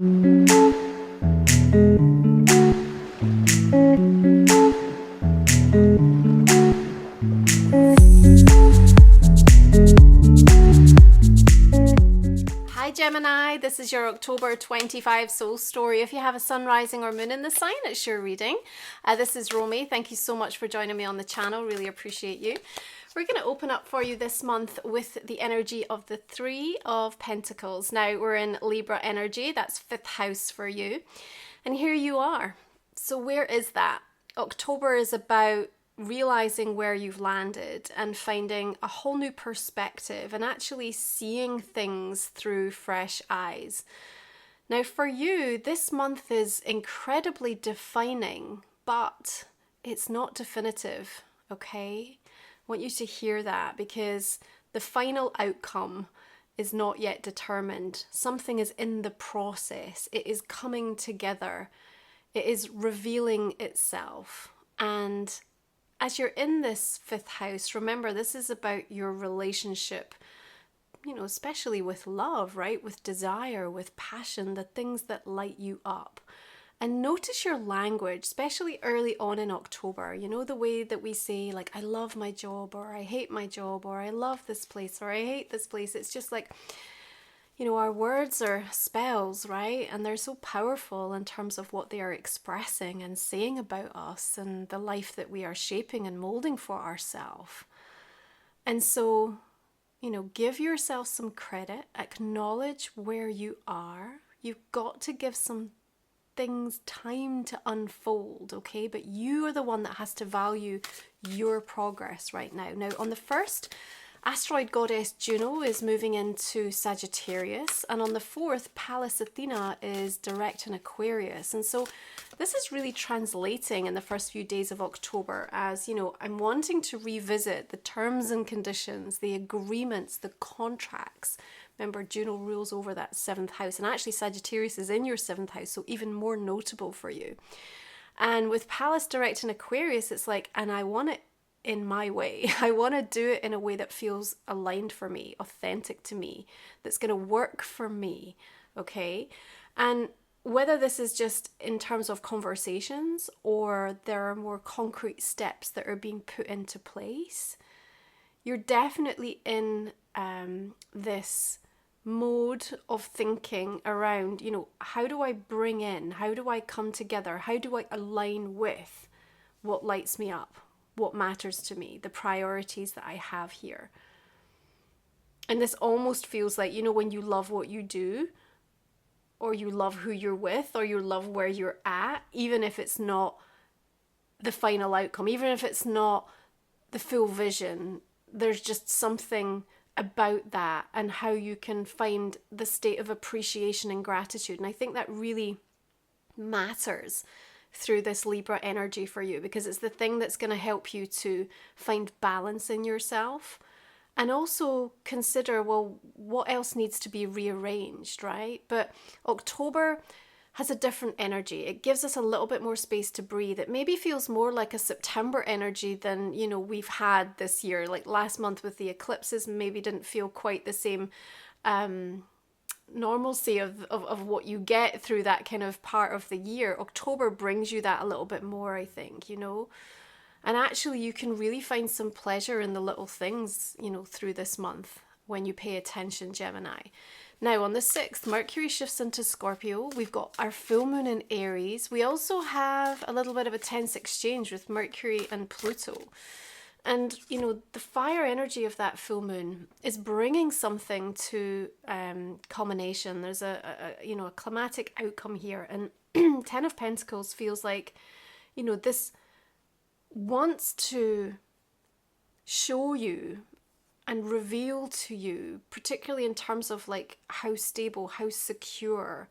Hi Gemini, this is your October 25 soul story. If you have a sun, rising or moon in the sign, it's your reading. This is Romy. Thank you so much for joining me on the channel. Really appreciate you. We're going to open up for you this month with the energy of the Three of Pentacles. Now we're in Libra energy. That's fifth house for you. And here you are. So where is that? October is about realizing where you've landed and finding a whole new perspective and actually seeing things through fresh eyes. Now for you, this month is incredibly defining, but it's not definitive, okay? I want you to hear that because the final outcome is not yet determined. Something is in the process. It is coming together. It is revealing itself. And as you're in this fifth house, remember, this is about your relationship, you know, especially with love, right? With desire, with passion, the things that light you up. And notice your language, especially early on in October. You know, the way that we say, like, I love my job, or I hate my job, or I love this place, or I hate this place. It's just like, you know, our words are spells, right? And they're so powerful in terms of what they are expressing and saying about us and the life that we are shaping and molding for ourselves. And so, you know, give yourself some credit, acknowledge where you are. You've got to give some things time to unfold, okay? But you are the one that has to value your progress right now. Now, on the 1st, asteroid goddess Juno is moving into Sagittarius, and on the 4th, Pallas Athena is direct in Aquarius. And so this is really translating in the first few days of October as, you know, I'm wanting to revisit the terms and conditions, the agreements, the contracts. Remember, Juno rules over that 7th house, and actually Sagittarius is in your 7th house, so even more notable for you. And with Pallas direct in Aquarius, it's like, and I want it in my way. I want to do it in a way that feels aligned for me, authentic to me, that's going to work for me, okay? And whether this is just in terms of conversations or there are more concrete steps that are being put into place, you're definitely in this mode of thinking around, you know, how do I bring in, how do I come together, how do I align with what lights me up, what matters to me, the priorities that I have here. And this almost feels like, you know, when you love what you do, or you love who you're with, or you love where you're at, even if it's not the final outcome, even if it's not the full vision, there's just something about that and how you can find the state of appreciation and gratitude. And I think that really matters through this Libra energy for you, because it's the thing that's going to help you to find balance in yourself and also consider, well, what else needs to be rearranged, right? But October has a different energy. It gives us a little bit more space to breathe. It maybe feels more like a September energy than, you know, we've had this year. Like last month with the eclipses maybe didn't feel quite the same normalcy of what you get through that kind of part of the year. October brings you that a little bit more, I think, you know. And actually you can really find some pleasure in the little things, you know, through this month when you pay attention, Gemini. Now on the 6th, Mercury shifts into Scorpio. We've got our full moon in Aries. We also have a little bit of a tense exchange with Mercury and Pluto. And, you know, the fire energy of that full moon is bringing something to culmination. There's a you know, a climatic outcome here. And 10 of Pentacles feels like, you know, this wants to show you and reveal to you, particularly in terms of like how stable, how secure,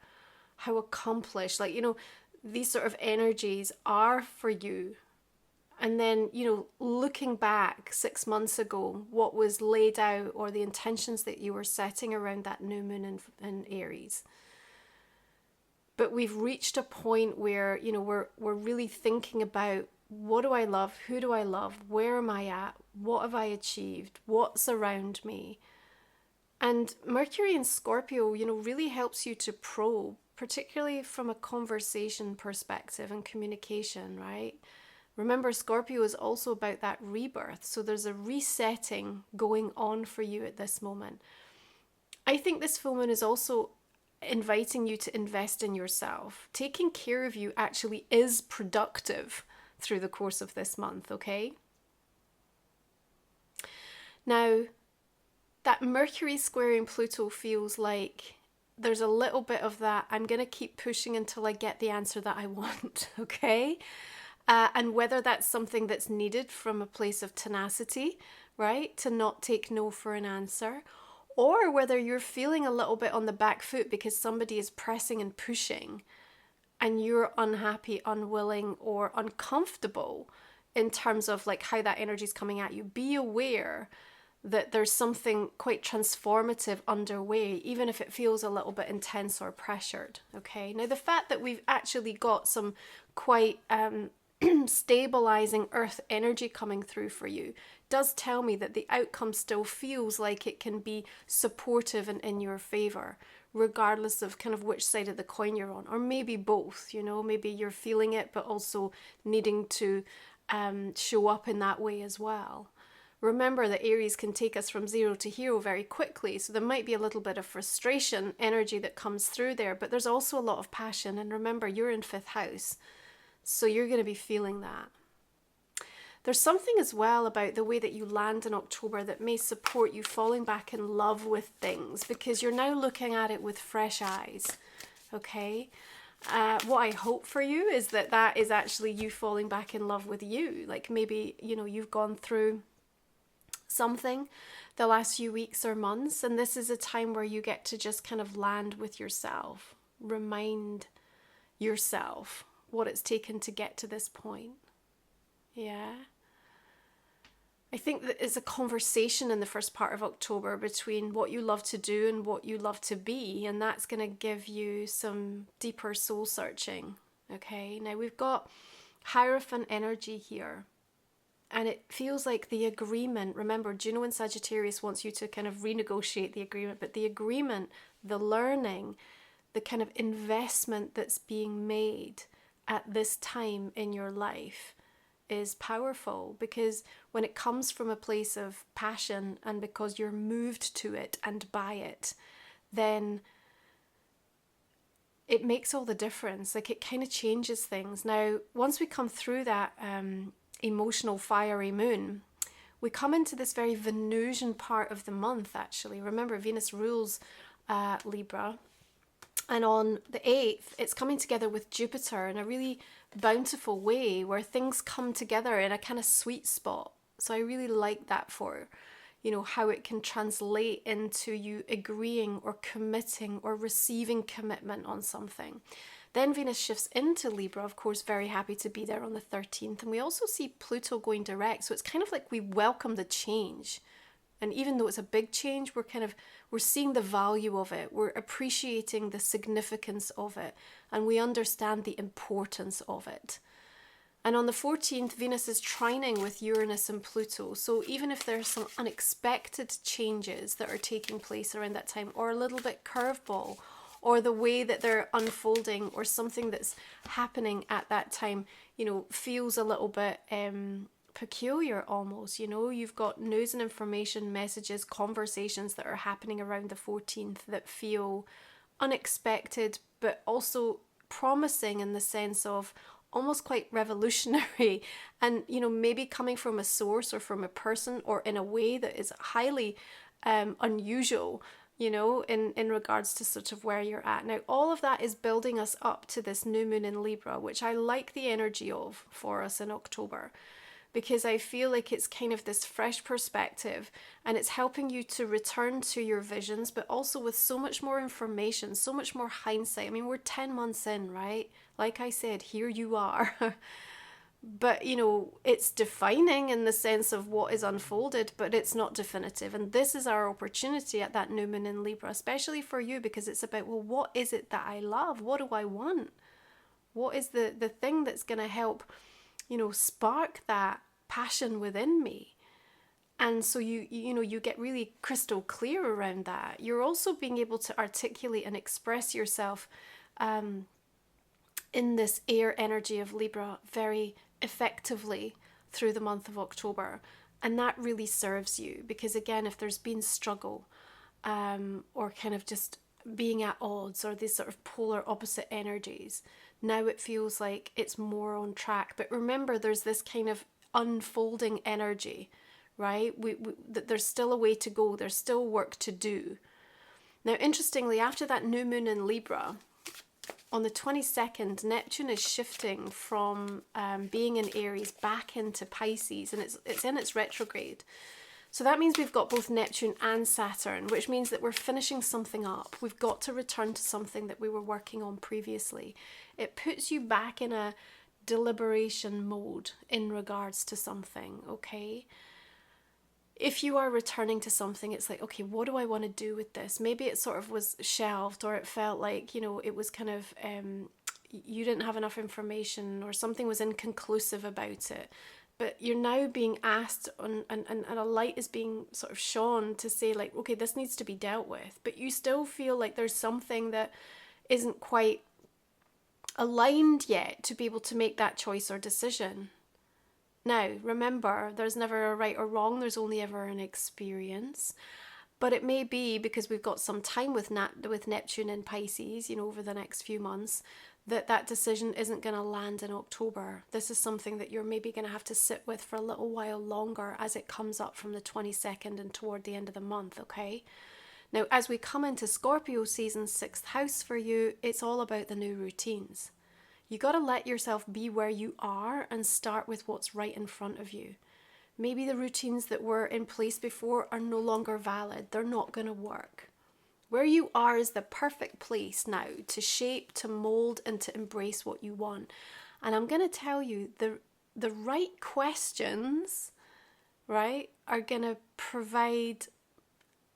how accomplished, like, you know, these sort of energies are for you. And then, you know, looking back 6 months ago, what was laid out or the intentions that you were setting around that new moon in Aries. But we've reached a point where, you know, we're really thinking about, what do I love? Who do I love? Where am I at? What have I achieved? What's around me? And Mercury in Scorpio, you know, really helps you to probe particularly from a conversation perspective and communication, right? Remember, Scorpio is also about that rebirth. So there's a resetting going on for you at this moment. I think this full moon is also inviting you to invest in yourself. Taking care of you actually is productive through the course of this month, okay? Now, that Mercury squaring Pluto feels like there's a little bit of that, I'm going to keep pushing until I get the answer that I want, okay? And whether that's something that's needed from a place of tenacity, right? To not take no for an answer, or whether you're feeling a little bit on the back foot because somebody is pressing and pushing and you're unhappy, unwilling, or uncomfortable in terms of like how that energy is coming at you. Be aware that there's something quite transformative underway, even if it feels a little bit intense or pressured, okay? Now, the fact that we've actually got some quite stabilizing earth energy coming through for you does tell me that the outcome still feels like it can be supportive and in your favor, regardless of kind of which side of the coin you're on, or maybe both, you know, maybe you're feeling it, but also needing to show up in that way as well. Remember that Aries can take us from zero to hero very quickly, so there might be a little bit of frustration energy that comes through there, but there's also a lot of passion, and remember, you're in 5th house, so you're going to be feeling that. There's something as well about the way that you land in October that may support you falling back in love with things, because you're now looking at it with fresh eyes, okay? What I hope for you is that that is actually you falling back in love with you. Like maybe, you know, you've gone through something the last few weeks or months, and this is a time where you get to just kind of land with yourself, remind yourself what it's taken to get to this point. Yeah, I think that it's a conversation in the first part of October between what you love to do and what you love to be, and that's going to give you some deeper soul searching. Okay, now we've got Hierophant energy here. And it feels like the agreement, remember, Juno in Sagittarius wants you to kind of renegotiate the agreement, but the agreement, the learning, the kind of investment that's being made at this time in your life is powerful, because when it comes from a place of passion and because you're moved to it and by it, then it makes all the difference. Like it kind of changes things. Now, once we come through that emotional fiery moon, we come into this very Venusian part of the month actually. Remember, Venus rules Libra, and on the 8th it's coming together with Jupiter in a really bountiful way where things come together in a kind of sweet spot. So I really like that for, you know, how it can translate into you agreeing or committing or receiving commitment on something. Then Venus shifts into Libra, of course, very happy to be there on the 13th. And we also see Pluto going direct. So it's kind of like we welcome the change. And even though it's a big change, we're seeing the value of it. We're appreciating the significance of it. And we understand the importance of it. And on the 14th, Venus is trining with Uranus and Pluto. So even if there's some unexpected changes that are taking place around that time, or a little bit curveball, or the way that they're unfolding, or something that's happening at that time, you know, feels a little bit peculiar almost, you know, you've got news and information, messages, conversations that are happening around the 14th that feel unexpected, but also promising in the sense of almost quite revolutionary, and, you know, maybe coming from a source or from a person or in a way that is highly unusual, you know, in regards to sort of where you're at. Now, all of that is building us up to this new moon in Libra, which I like the energy of for us in October, because I feel like it's kind of this fresh perspective, and it's helping you to return to your visions, but also with so much more information, so much more hindsight. I mean, we're 10 months in, right? Like I said, here you are. But, you know, it's defining in the sense of what is unfolded, but it's not definitive. And this is our opportunity at that new moon in Libra, especially for you, because it's about, well, what is it that I love? What do I want? What is the thing that's going to help, you know, spark that passion within me? And so you know, you get really crystal clear around that. You're also being able to articulate and express yourself in this air energy of Libra very effectively through the month of October. And that really serves you because, again, if there's been struggle or kind of just being at odds or these sort of polar opposite energies, now it feels like it's more on track. But remember, there's this kind of unfolding energy, right? There's still a way to go. There's still work to do. Now, interestingly, after that new moon in Libra, on the 22nd, Neptune is shifting from being in Aries back into Pisces, and it's in its retrograde. So that means we've got both Neptune and Saturn, which means that we're finishing something up. We've got to return to something that we were working on previously. It puts you back in a deliberation mode in regards to something, okay? If you are returning to something, it's like, okay, what do I want to do with this? Maybe it sort of was shelved, or it felt like, you know, it was kind of, you didn't have enough information, or something was inconclusive about it. But you're now being asked, and a light is being sort of shone to say, like, okay, this needs to be dealt with. But you still feel like there's something that isn't quite aligned yet to be able to make that choice or decision. Now, remember, there's never a right or wrong, there's only ever an experience. But it may be, because we've got some time with Neptune in Pisces, you know, over the next few months, that decision isn't going to land in October. This is something that you're maybe going to have to sit with for a little while longer as it comes up from the 22nd and toward the end of the month, okay? Now, as we come into Scorpio season, 6th house for you, it's all about the new routines. You got to let yourself be where you are and start with what's right in front of you. Maybe the routines that were in place before are no longer valid. They're not going to work. Where you are is the perfect place now to shape, to mold, and to embrace what you want. And I'm going to tell you, the right questions, right, are going to provide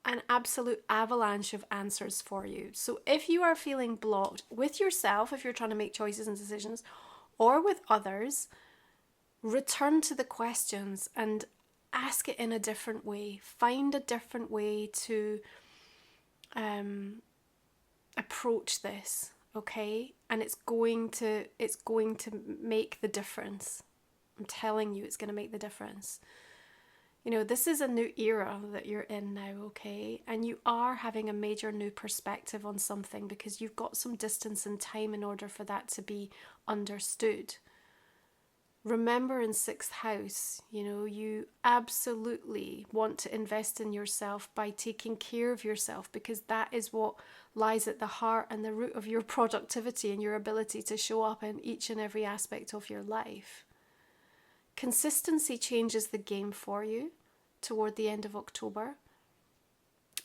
an absolute avalanche of answers for you. So if you are feeling blocked with yourself, if you're trying to make choices and decisions, or with others, return to the questions and ask it in a different way. Find a different way to approach this, okay? And it's going to make the difference. I'm telling you, it's going to make the difference. You know, this is a new era that you're in now, okay? And you are having a major new perspective on something because you've got some distance and time in order for that to be understood. Remember, in 6th house, you know, you absolutely want to invest in yourself by taking care of yourself, because that is what lies at the heart and the root of your productivity and your ability to show up in each and every aspect of your life. Consistency changes the game for you toward the end of October.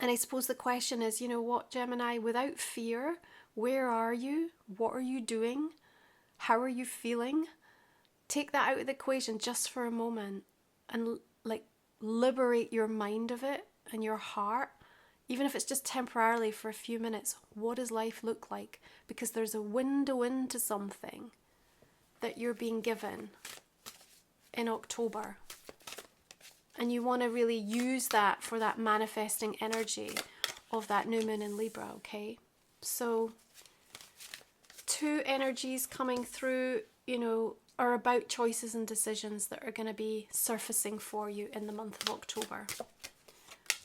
And I suppose the question is, you know what, Gemini, without fear, where are you? What are you doing? How are you feeling? Take that out of the equation just for a moment and liberate your mind of it and your heart, even if it's just temporarily for a few minutes. What does life look like? Because there's a window into something that you're being given in October. And you want to really use that for that manifesting energy of that new moon in Libra, okay? So 2 energies coming through, you know, are about choices and decisions that are going to be surfacing for you in the month of October.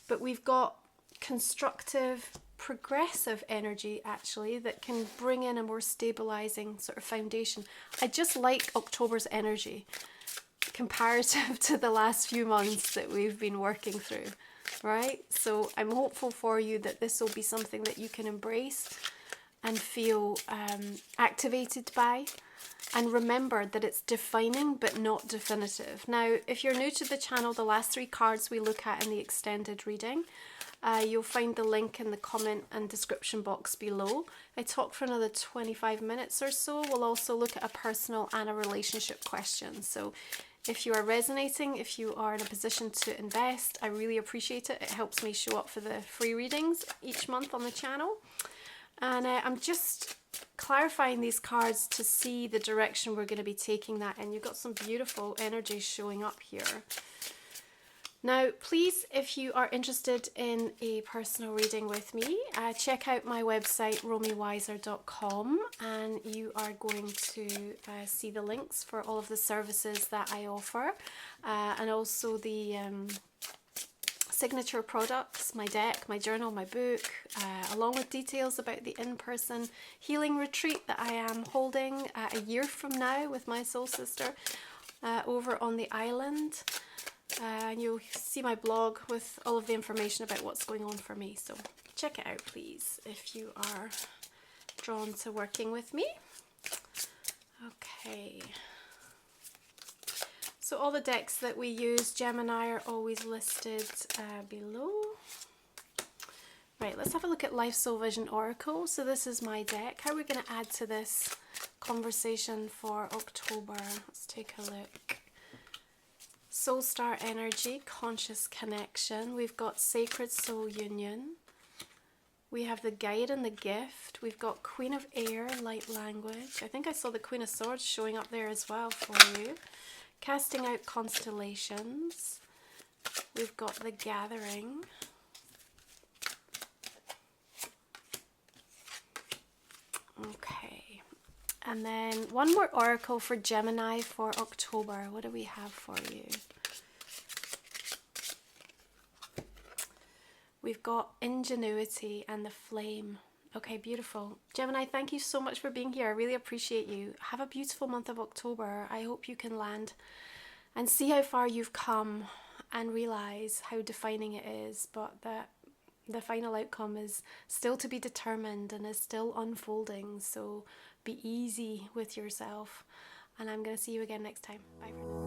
But we've got constructive, progressive energy, actually, that can bring in a more stabilizing sort of foundation. I just like October's energy comparative to the last few months that we've been working through, right? So I'm hopeful for you that this will be something that you can embrace and feel activated by. And remember that it's defining but not definitive. Now, if you're new to the channel, the last 3 cards we look at in the extended reading, you'll find the link in the comment and description box below. I talk for another 25 minutes or so. We'll also look at a personal and a relationship question. So if you are resonating, if you are in a position to invest, I really appreciate it. It helps me show up for the free readings each month on the channel. And I'm just clarifying these cards to see the direction we're going to be taking that in. You've got some beautiful energies showing up here. Now, please, if you are interested in a personal reading with me, check out my website, romywiser.com, and you are going to see the links for all of the services that I offer, and also the signature products, my deck, my journal, my book, along with details about the in-person healing retreat that I am holding a year from now with my soul sister over on the island. And you'll see my blog with all of the information about what's going on for me. So check it out, please, if you are drawn to working with me. Okay. So all the decks that we use, Gemini, are always listed below. Right, let's have a look at Life Soul Vision Oracle. So this is my deck. How are we going to add to this conversation for October? Let's take a look. Soul Star Energy, Conscious Connection. We've got Sacred Soul Union. We have the Guide and the Gift. We've got Queen of Air, Light Language. I think I saw the Queen of Swords showing up there as well for you. Casting Out Constellations. We've got the Gathering. Okay. And then one more oracle for Gemini for October. What do we have for you? We've got Ingenuity and the Flame. Okay, beautiful. Gemini, thank you so much for being here. I really appreciate you. Have a beautiful month of October. I hope you can land and see how far you've come and realize how defining it is, but that the final outcome is still to be determined and is still unfolding. So be easy with yourself. And I'm going to see you again next time. Bye for now.